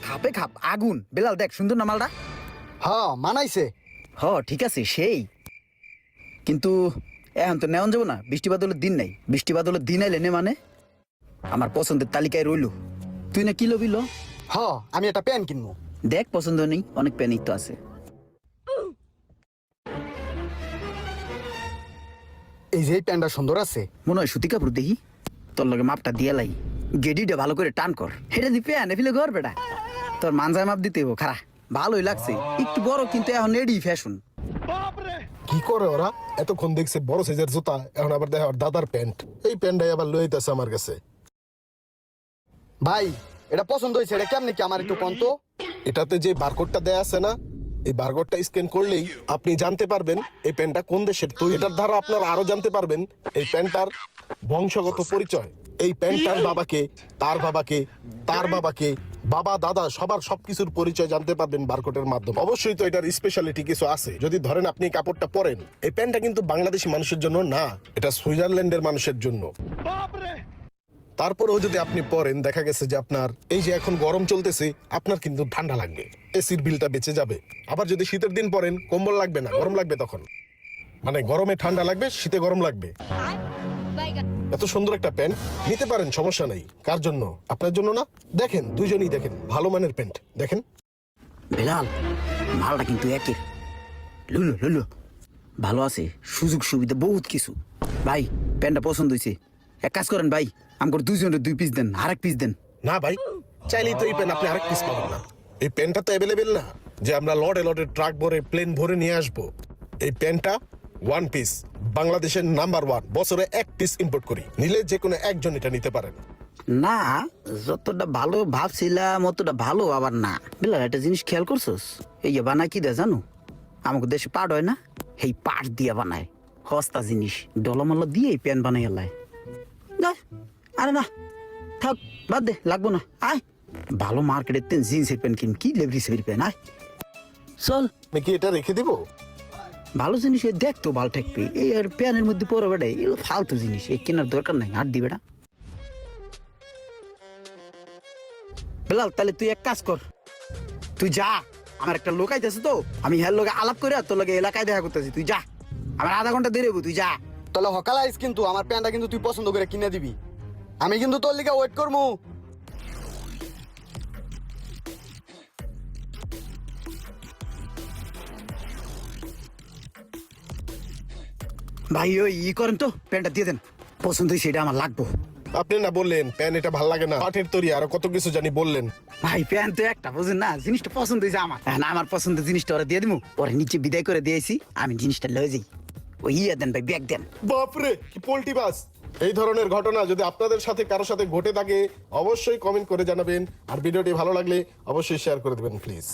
খাপে খাপ আগুন। বেলাল দেখ সুন্দর না মালটা? হ্যাঁ মানাইছে। ঠিক আছে সেই, কিন্তু এখন তো নেওয়া যাবো না, বৃষ্টি বাদলের দিন নাই। বৃষ্টি বাদলের দিন আইলে নে মানে আমার পছন্দের তালিকায় রইলো। তুই না কিলো বিলো? আমি একটা প্যান্ট কিনবো। দেখ পছন্দ নেই, অনেক প্যানিক তো আছে। এই যে প্যান্টটা সুন্দর আছে। মনে হয় সুতি কাপড় দেখি, তোর লগে মাপটা দিয়ে লাই, গেডিটা ভালো করে টান কর। এটা দি প্যান ফেলে ঘর বেটা, তোর মানজায় মাপ দিতে হবো। খারা ভালোই লাগছে, একটু বড় কিন্তু এখন এডি ফ্যাশন। কি করে ওরা? এতক্ষণ দেখছে বড় সাইজের জুতা, এখন আবার দেখে ওর দাদার প্যান্ট। এই প্যান্টটাই আবার লইতেছে আমার কাছে। ভাই এটা পছন্দ হয়েছে, এটা কেমনে কি আমার একটু কোন তো। এটাতে যে বারকোডটা দেয়া আছে না, এই বারকোডটা স্ক্যান করলেই আপনি জানতে পারবেন এই প্যান্টটা কোন দেশের। তো এটার দ্বারা আপনারা আরো জানতে পারবেন এই প্যান্টটার বংশগত পরিচয়। এই প্যান্টটার বাবাকে, তার বাবাকে, তার বাবাকে, বাবা দাদা সবার সবকিছুর পরিচয় জানতে পারবেন বারকোডের মাধ্যমে। অবশ্যই তো এটার স্পেশালিটি কিছু আছে। যদি ধরেন আপনি কাপড়টা পরেন, এই প্যান্টটা কিন্তু বাংলাদেশি মানুষের জন্য না, এটা সুইজারল্যান্ডের মানুষের জন্য। তারপরেও যদি আপনি পরেন, দেখা গেছে যে আপনার এই যে এখন গরম চলতেছে, আপনার কিন্তু ঠান্ডা লাগবে, এসির বিলটা বেঁচে যাবে। আবার যদি শীতের দিন পরেন, কম্বল লাগবে না, গরম লাগবে তখন। মানে গরমে ঠান্ডা লাগবে, শীতে গরম লাগবে। এত সুন্দর একটা প্যান্ট নিতে পারেন, সমস্যা নাই। কার জন্য? আপনার জন্য না? দেখেন দুইজনই দেখেন, ভালো মানের প্যান্ট দেখেন। বেলাল মালটা কিন্তু একের লুলো লুলো ভালো আছে, সুযোগ সুবিধা বহুত কিছু। ভাই প্যান্টটা পছন্দ হয়েছে, এক কাজ করেন ভাই, আমার দুইজনের 2 পিস দেন, আরেক পিস দেন। না ভাই, চাইলেই তো এই প্যান্ট আপনি আরেক পিস পাবেন না। এই প্যান্টটা তো অ্যাভেলেবেল না যে আমরা লটে লটে ট্রাক ভরে প্লেন ভরে নিয়ে আসবো। এই প্যান্টটা 1 পিস, বাংলাদেশের নাম্বার 1, বছরে 1 পিস ইম্পোর্ট করি। নিলে যে কোনো একজন এটা নিতে পারেন। না যতটা ভালো ভাবছিলাম অতটা ভালো আবার না। বেলাল একটা জিনিস খেয়াল করছোস, এই যে বানায় কি দেয় জানো? আমাকে দেশে পাট হয় না, এই পাট দিয়ে বানায় সস্তা জিনিস, ডলামাল্লা দিয়ে এই প্যান্ট বানাই এলাই। আরে না থাক, বাদ দে, লাগবো না। আয় ভালো মার্কেটের তেন জিন্সের প্যান্ট কিন, কি লেবরি সেবরি প্যান্ট। আয় চল, আমি কি এটা রেখে দিব? ভালো জিনিস দেখ তো ভালো ঠেকবে। এই আর প্যানের মধ্যে পরে বেটা এগুলো ফালতু জিনিস, এই কেনার দরকার নাই। আর দি বেটা বেলাল, তাহলে তুই এক কাজ কর, তুই যা, আমার একটা লোক আইতেছে তো, আমি হ্যার লোকে আলাপ করে তোর লোকে এলাকায় দেখা করতেছি। তুই যা, আমার আধা ঘন্টা দেরি হবো, তুই যা। তাহলে সকাল আইস, কিন্তু আমার প্যান্টটা কিন্তু তুই পছন্দ করে কিনে দিবি। আমি কিন্তু তোর লিগে ওয়েট করবো। ভাই ওই করেন তো, প্যান্টটা দিয়ে দেন, পছন্দ হয়েছে, এটা আমার লাগবো। আপনি না বললেন প্যান্ট এটা ভাল লাগে না, পাটের তৈরি, আরো কত কিছু জানি বললেন। ভাই প্যান্ট তো একটা বুঝেন না, জিনিসটা পছন্দ হয়েছে আমার। হ্যাঁ না, আমার পছন্দের জিনিসটা ওরা দিয়ে দিবো, ওরা নিচে বিদায় করে দিয়েছি, আমি জিনিসটা লয়ে যাই। ওই দেন ভাই, ব্যাগ দেন। বাপরে কি পোল্টি বাস! এই ধরনের ঘটনা যদি আপনাদের সাথে কারো সাথে ঘটে থাকে, অবশ্যই কমেন্ট করে জানাবেন। আর ভিডিওটি ভালো লাগলে অবশ্যই শেয়ার করে দেবেন প্লিজ।